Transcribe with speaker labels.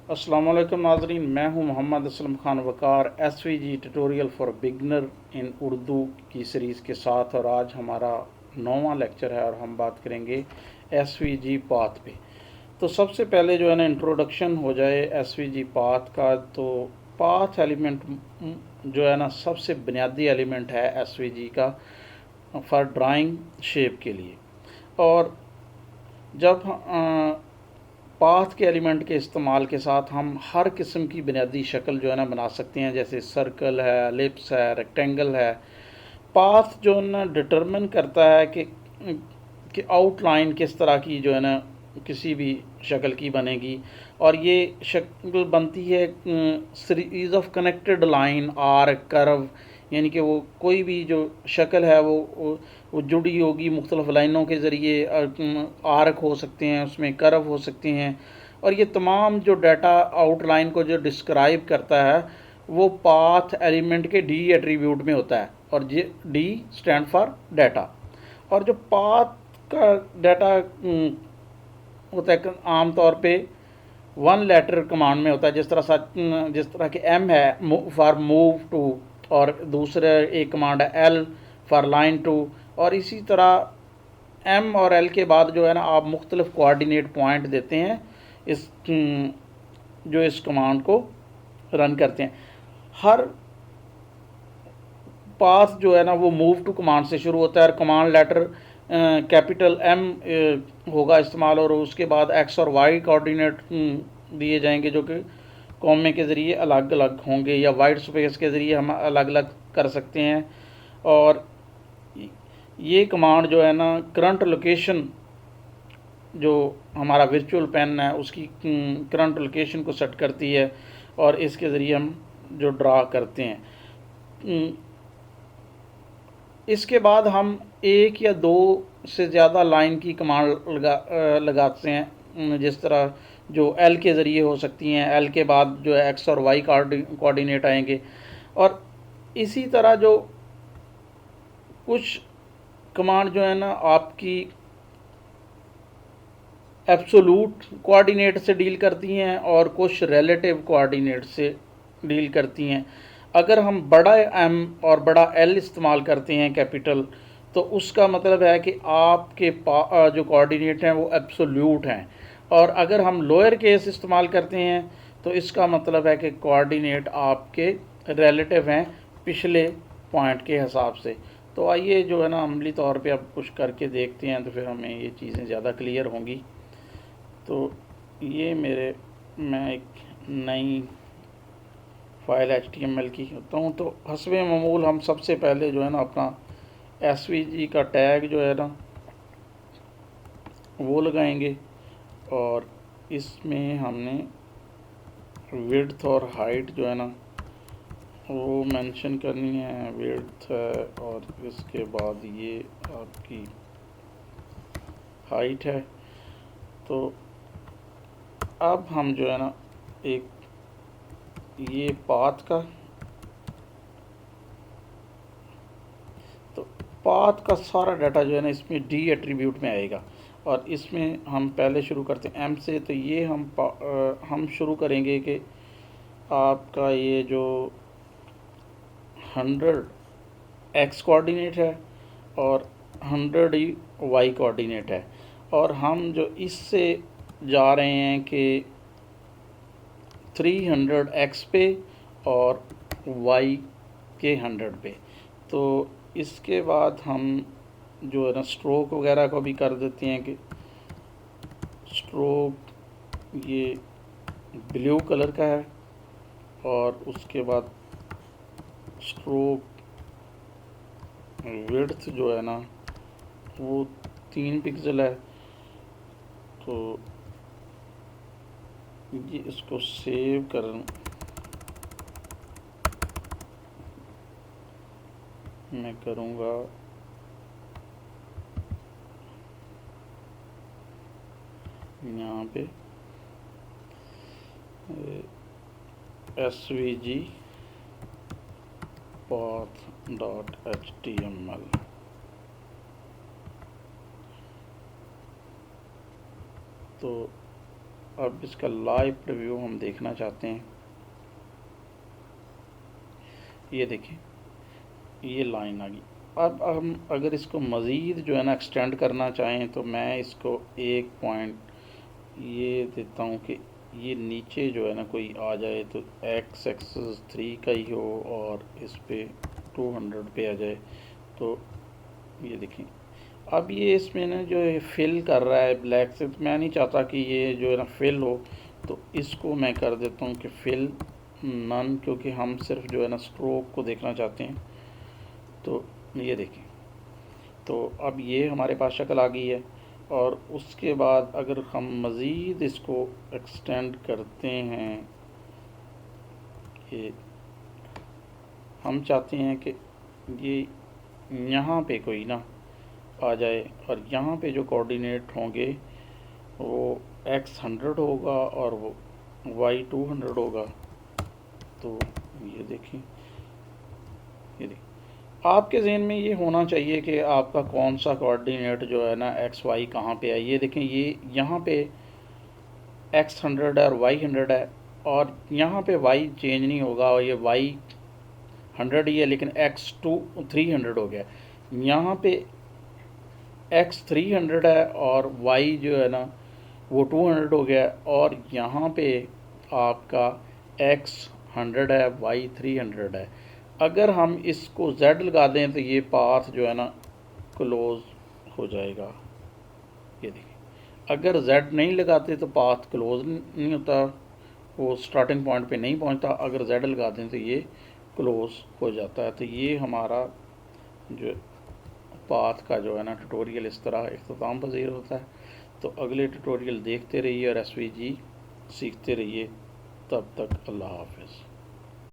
Speaker 1: अस्सलाम वालेकुम नाज़रीन, मैं हूं मोहम्मद असलम खान वकार एसवीजी ट्यूटोरियल फॉर बिगनर इन उर्दू की सीरीज़ के साथ। और आज हमारा 9वां लेक्चर है और हम बात करेंगे एसवीजी पाथ पे। तो सबसे पहले जो है ना इंट्रोडक्शन हो जाए एसवीजी पाथ का। तो पाथ एलिमेंट जो है ना सबसे बुनियादी एलिमेंट है एसवीजी का फॉर ड्राइंग शेप के लिए। और जब पाथ के एलिमेंट के इस्तेमाल के साथ हम हर किस्म की बुनियादी शक्ल जो है ना बना सकते हैं, जैसे सर्कल है, एलिप्स है, रेक्टेंगल है। पाथ जो है ना डिटरमिन करता है कि आउटलाइन किस तरह की जो है ना किसी भी शक्ल की बनेगी। और ये शक्ल बनती है series of connected line, arc, curve, यानी कि वो कोई भी जो शक्ल है वो जुड़ी होगी मुख्तलिफ लाइनों के ज़रिए। आर्क हो सकते हैं, उसमें कर्व हो सकते हैं। और ये तमाम जो डाटा आउटलाइन को जो डिस्क्राइब करता है वो पाथ एलिमेंट के डी एट्रीब्यूट में होता है। और ये डी स्टैंड फॉर डाटा। और जो पाथ का डाटा होता है आम तौर पे वन लेटर कमांड में होता है, जिस तरह के एम है फॉर मूव टू, और दूसरा एक कमांड है एल फॉर लाइन टू। और इसी तरह एम और एल के बाद जो है ना आप मुख्तलिफ कोऑर्डिनेट पॉइंट देते हैं जो इस कमांड को रन करते हैं। हर पाथ जो है ना वो मूव टू कमांड से शुरू होता है और कमांड लेटर कैपिटल एम होगा इस्तेमाल, और उसके बाद एक्स और वाई कोऑर्डिनेट दिए जाएंगे जो कि कॉमे के ज़रिए अलग अलग होंगे, या वाइट स्पेस के ज़रिए हम अलग अलग कर सकते हैं। और ये कमांड जो है ना करंट लोकेशन, जो हमारा वर्चुअल पेन है उसकी करंट लोकेशन को सेट करती है, और इसके ज़रिए हम जो ड्रा करते हैं। इसके बाद हम एक या दो से ज़्यादा लाइन की कमांड लगाते हैं, जिस तरह जो एल के ज़रिए हो सकती हैं। एल के बाद जो है एक्स और वाई कोऑर्डिनेट आएंगे। और इसी तरह जो कुछ कमांड जो है ना आपकी एब्सोलूट कोऑर्डिनेट से डील करती हैं और कुछ रिलेटिव कोऑर्डिनेट से डील करती हैं। अगर हम बड़ा एम और बड़ा एल इस्तेमाल करते हैं कैपिटल, तो उसका मतलब है कि आपके जो कोऑर्डिनेट हैं वो एब्सोल्यूट हैं। और अगर हम लोअर केस इस्तेमाल करते हैं तो इसका मतलब है कि कोऑर्डिनेट आपके रिलेटिव हैं पिछले पॉइंट के हिसाब से। तो आइए जो है ना अमली तौर पे अब कुछ करके देखते हैं, तो फिर हमें ये चीज़ें ज़्यादा क्लियर होंगी। तो ये मैं एक नई फ़ाइल HTML की होता हूँ। तो हस्बे मामूल हम सबसे पहले जो है ना अपना SVG का टैग जो है ना वो लगाएंगे, और इसमें हमने विड्थ और हाइट जो है ना वो मेंशन करनी है। विड्थ है और इसके बाद ये आपकी हाइट है। तो अब हम जो है ना एक ये पाथ का, तो पाथ का सारा डाटा जो है ना इसमें डी एट्रीब्यूट में आएगा। और इसमें हम पहले शुरू करते हैं एम से। तो ये हम शुरू करेंगे कि आपका ये जो 100 एक्स कोऑर्डिनेट है और 100 ही वाई कोऑर्डिनेट है। और हम जो इससे जा रहे हैं कि 300 एक्स पे और वाई के 100 पे। तो इसके बाद हम जो है ना स्ट्रोक वगैरह को भी कर देते हैं कि स्ट्रोक ये ब्लू कलर का है, और उसके बाद स्ट्रोक विड्थ जो है ना वो 3 पिक्सल है। तो ये इसको सेव कर मैं करूँगा यहाँ पे SVG path.html। तो अब इसका लाइव प्रीव्यू हम देखना चाहते हैं। ये देखिए ये लाइन आ गई। अब हम अगर इसको मज़ीद जो है ना एक्सटेंड करना चाहें तो मैं इसको एक पॉइंट ये देता हूँ कि ये नीचे जो है ना कोई आ जाए तो एक्स एक्सेस 3 का ही हो और इस पे 200 पे आ जाए। तो ये देखें अब ये इसमें ना जो है फिल कर रहा है ब्लैक से, तो मैं नहीं चाहता कि ये जो है ना फिल हो, तो इसको मैं कर देता हूँ कि फिल नन, क्योंकि हम सिर्फ जो है ना स्ट्रोक को देखना चाहते हैं। तो ये देखें तो अब ये हमारे पास शक्ल आ गई है। और उसके बाद अगर हम मज़ीद इसको एक्सटेंड करते हैं कि हम चाहते हैं कि ये यहाँ पे कोई ना आ जाए और यहाँ पे जो कोऑर्डिनेट होंगे वो x 100 होगा और वो y 200 होगा। तो ये देखें ये देखिए आपके जहन में ये होना चाहिए कि आपका कौन सा कोऑर्डिनेट जो है ना एक्स वाई कहाँ पे है। ये देखें ये यहाँ पे x 100 है और y 100 है और यहाँ पे y चेंज नहीं होगा और ये y 100 ही है, लेकिन x 300 हो गया। यहाँ पे x 300 है और y जो है ना वो 200 हो गया और यहाँ पे आपका x 100 है y 300 है। अगर हम इसको z लगा दें तो ये पाथ जो है ना क्लोज हो जाएगा। ये देखिए अगर z नहीं लगाते तो पाथ क्लोज नहीं होता, वो स्टार्टिंग पॉइंट पे नहीं पहुंचता। अगर z लगा दें तो ये क्लोज हो जाता है। तो ये हमारा जो पाथ का जो है ना ट्यूटोरियल इस तरह इख्तिताम पज़ीर होता है। तो अगले ट्यूटोरियल देखते रहिए और SVG सीखते रहिए। तब तक अल्लाह हाफ़िज़।